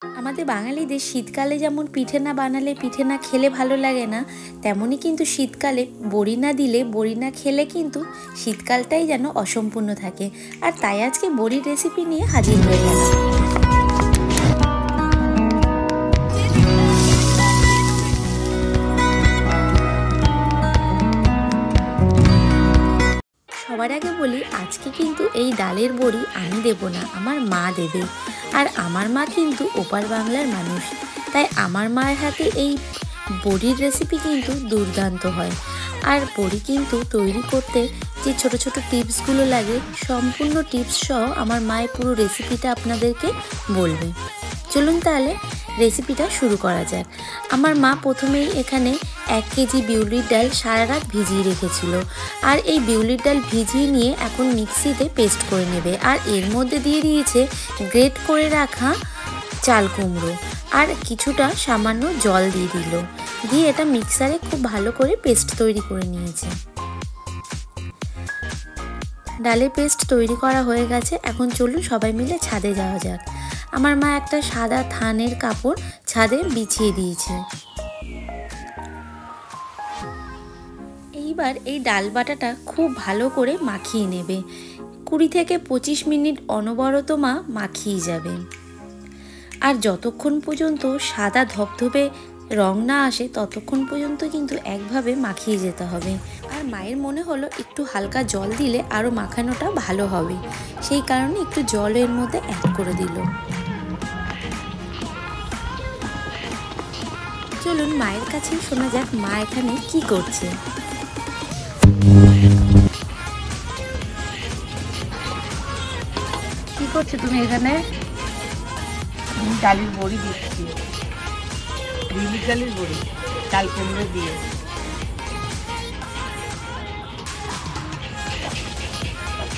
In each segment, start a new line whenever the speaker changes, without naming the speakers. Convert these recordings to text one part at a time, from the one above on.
আমাদের বাঙালিদের শীতকালে যেমন পিঠে না বানালে পিঠে না খেলে ভালো লাগে না, তেমনই কিন্তু শীতকালে বড়ি না দিলে বড়ি না খেলে কিন্তু শীতকালটাই যেন অসম্পূর্ণ থাকে। আর তাই আজকে বড়ির রেসিপি নিয়ে হাজির হয়ে গেলাম। সবার আগে বলি, আজকে কিন্তু এই ডালের বড়ি আমি দেব না, আমার মা দেবে। আর আমার মা কিন্তু ওপার বাংলার মানুষ, তাই আমার মায়ের হাতে এই বড়ির রেসিপি কিন্তু দুর্দান্ত হয়। আর বড়ি কিন্তু তৈরি করতে যে ছোট ছোট টিপসগুলো লাগে, সম্পূর্ণ টিপস সহ আমার মায়ের পুরো রেসিপিটা আপনাদেরকে বলবে। চলুন তাহলে রেসিপিটা শুরু করা যাক। আমার মা প্রথমেই এখানে 1 কেজি বিউলির ডাল সারা রাত ভিজিয়ে রেখেছিল। আর এই বিউলির ডাল ভিজিয়ে নিয়ে এখন মিক্সিতে পেস্ট করে নেবে। আর এর মধ্যে দিয়ে দিয়েছে গ্রেট করে রাখা চাল কুমড়ো, আর কিছুটা সামান্য জল দিয়ে দিল, দিয়ে এটা মিক্সারে খুব ভালো করে পেস্ট তৈরি করে নিয়েছে। ডালের পেস্ট তৈরি করা হয়ে গেছে। এখন চলুন সবাই মিলে ছাদে যাওয়া যাক। আমার মা একটা সাদা থানের কাপড় ছাদে বিছিয়ে দিয়েছে। এইবার এই ডাল বাটাটা খুব ভালো করে মাখিয়ে নেবে। 20 থেকে 25 মিনিট অনবরত মা মাখিয়ে যাবে। আর যতক্ষণ পর্যন্ত সাদা ধবধবে রং না আসে ততক্ষণ পর্যন্ত কিন্তু একভাবে মাখিয়ে যেতে হবে। আর মায়ের মনে হলো একটু হালকা জল দিলে আরও মাখানোটা ভালো হবে, সেই কারণে একটু জল এর মধ্যে অ্যাড করে দিল। চলুন মায়ের কাছে শোনা যাক মা এখানে কি করছে।
কি করছো তুমি এখানে? আমি ডালের বড়ি দিচ্ছি, বিউলির ডালের বড়ি, চাল কুমড়ো দিয়ে।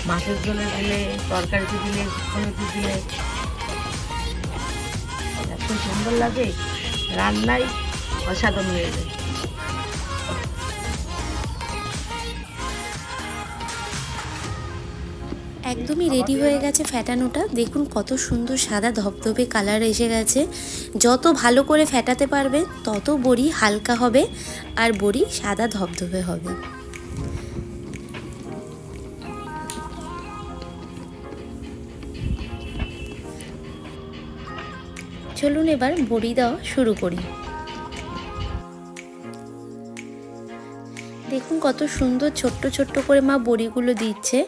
মাছের ঝোলে দিলে, তরকারিতে দিলে, শুকনোতে দিলে এত সুন্দর লাগে, রান্নায় অসাধারণ হয়ে যায়।
একদমই রেডি হয়ে গেছে ফ্যাটানোটা। দেখুন কত সুন্দর সাদা ধবধবে কালার এসে গেছে। যত ভালো করে ফ্যাটাতে পারবে তত বড়ি হালকা হবে আর বড়ি সাদা ধবধবে হবে। চলুন এবার বড়ি দেওয়া শুরু করি। দেখুন কত সুন্দর ছোট্ট ছোট্ট করে মা বড়িগুলো দিচ্ছে।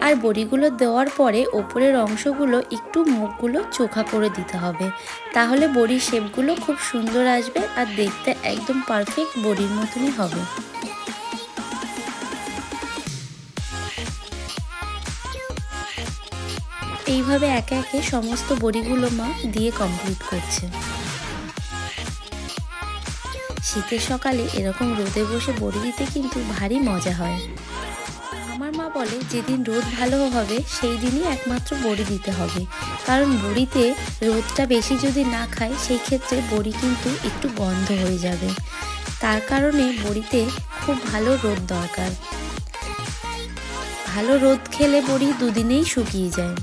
আর বড়িগুলো দেওয়ার পরে ওপরের অংশগুলো একটু মুখগুলো চোখা করে দিতে হবে, তাহলে বড়ির শেপগুলো খুব সুন্দর আসবে আর দেখতে একদম পারফেক্ট বড়ির মতনই হবে। এইভাবে একে একে সমস্ত বড়িগুলো মা দিয়ে কমপ্লিট করছে। শীতের সকালে এরকম রোদে বসে বড়ি দিতে কিন্তু ভারী মজা হয়। আমার মা বলে যেদিন রোদ ভালো হবে সেই দিনই একমাত্র বড়ি দিতে হবে, কারণ বড়িতে রোদটা বেশি যদি না খায় সেই ক্ষেত্রে বড়ি কিন্তু একটু গন্ধ হয়ে যাবে। তার কারণে বড়িতে খুব ভালো রোদ দরকার। ভালো রোদ খেলে বড়ি দুদিনেই শুকিয়ে যায়।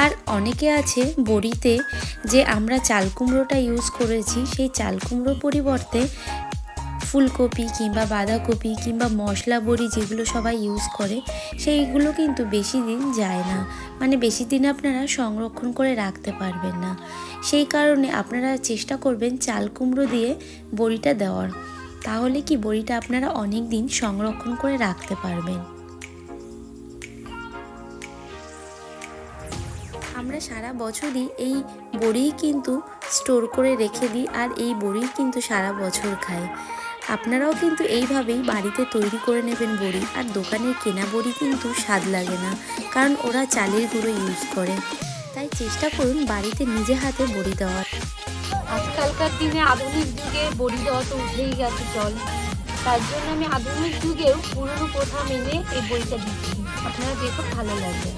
আর অনেকে আছে বড়িতে যে আমরা চাল কুমড়োটা ইউজ করেছি সেই চাল কুমড়োর পরিবর্তে ফুলকপি কিংবা বাঁধাকপি কিংবা মশলা বড়ি যেগুলো সবাই ইউজ করে সেইগুলো কিন্তু বেশি দিন যায় না, মানে বেশি দিন আপনারা সংরক্ষণ করে রাখতে পারবেন না। সেই কারণে আপনারা চেষ্টা করবেন চাল কুমড়ো দিয়ে বড়িটা দেওয়ার, তাহলে কি বড়িটা আপনারা অনেক দিন সংরক্ষণ করে রাখতে পারবেন। আমরা সারা বছরই এই বড়ি কিন্তু স্টোর করে রেখে দিই আর এই বড়ি কিন্তু সারা বছর খাই। আপনারাও কিন্তু এইভাবেই বাড়িতে তৈরি করে নেবেন বড়ি। আর দোকানের কেনা বড়ি কিন্তু স্বাদ লাগে না, কারণ ওরা চালের গুঁড়ো ইউজ করে। তাই চেষ্টা করুন বাড়িতে নিজে হাতে বড়ি দেওয়ার।
আজকালকার দিনে আধুনিক যুগে বড়ি দেওয়া তো উঠেই গেছে চল, তার জন্য আমি আধুনিক যুগেও পুরনো প্রথা মেনে এই বড়িটা দিচ্ছি। আপনারা দেখুন, ভালো লাগবে।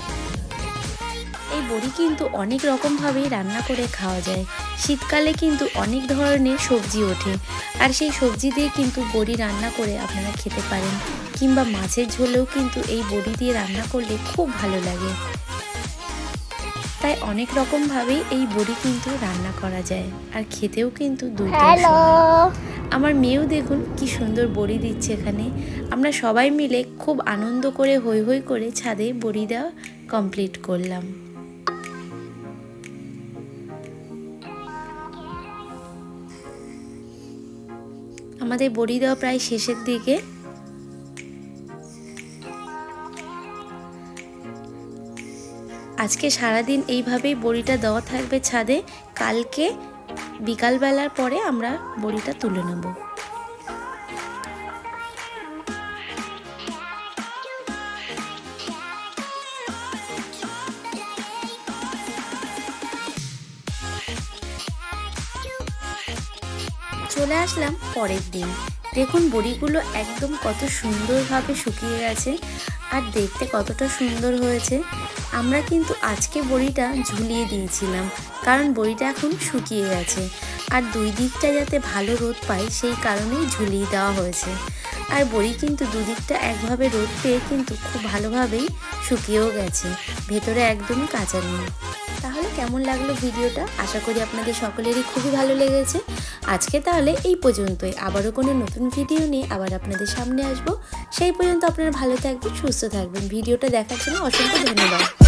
এই বড়ি কিন্তু অনেক রকমভাবেই রান্না করে খাওয়া যায়। শীতকালে কিন্তু অনেক ধরনের সবজি ওঠে, আর সেই সবজি দিয়ে কিন্তু বড়ি রান্না করে আপনারা খেতে পারেন, কিংবা মাছের ঝোলেও কিন্তু এই বড়ি দিয়ে রান্না করলে খুব ভালো লাগে। তাই অনেক রকমভাবেই এই বড়ি কিন্তু রান্না করা যায়, আর খেতেও কিন্তু দুর্দান্ত। আমার মেয়েও দেখুন কি সুন্দর বড়ি দিচ্ছে এখানে। আমরা সবাই মিলে খুব আনন্দ করে হৈ হৈ করে ছাদে বড়ি দেওয়া কমপ্লিট করলাম। আমাদের বড়ি দেওয়া প্রায় শেষের দিকে। আজকে সারাদিন এইভাবেই বড়িটা দেওয়া থাকবে ছাদে। কালকে বিকালবেলার পরে আমরা বড়িটা তুলে নেব। চলে আসলাম পরের দিন। দেখুন বড়িগুলো একদম কত সুন্দরভাবে শুকিয়ে গেছে আর দেখতে কতটা সুন্দর হয়েছে। আমরা কিন্তু আজকে বড়িটা ঝুলিয়ে দিয়েছিলাম, কারণ বড়িটা এখন শুকিয়ে গেছে আর দুই দিকটা যাতে ভালো রোদ পায় সেই কারণেই ঝুলিয়ে দেওয়া হয়েছে। আর বড়ি কিন্তু দুদিকটা একভাবে রোদ পেয়ে কিন্তু খুব ভালোভাবেই শুকিয়েও গেছে, ভেতরে একদমই কাঁচা নেই। তাহলে কেমন লাগলো ভিডিওটা? আশা করি আপনাদের সকলেরই খুবই ভালো লেগেছে। আজকে তাহলে এই পর্যন্তই। আবারও কোনো নতুন ভিডিও নিয়ে আবার আপনাদের সামনে আসবো। সেই পর্যন্ত আপনারা ভালো থাকবেন, সুস্থ থাকবেন। ভিডিওটা দেখার জন্য অসংখ্য ধন্যবাদ।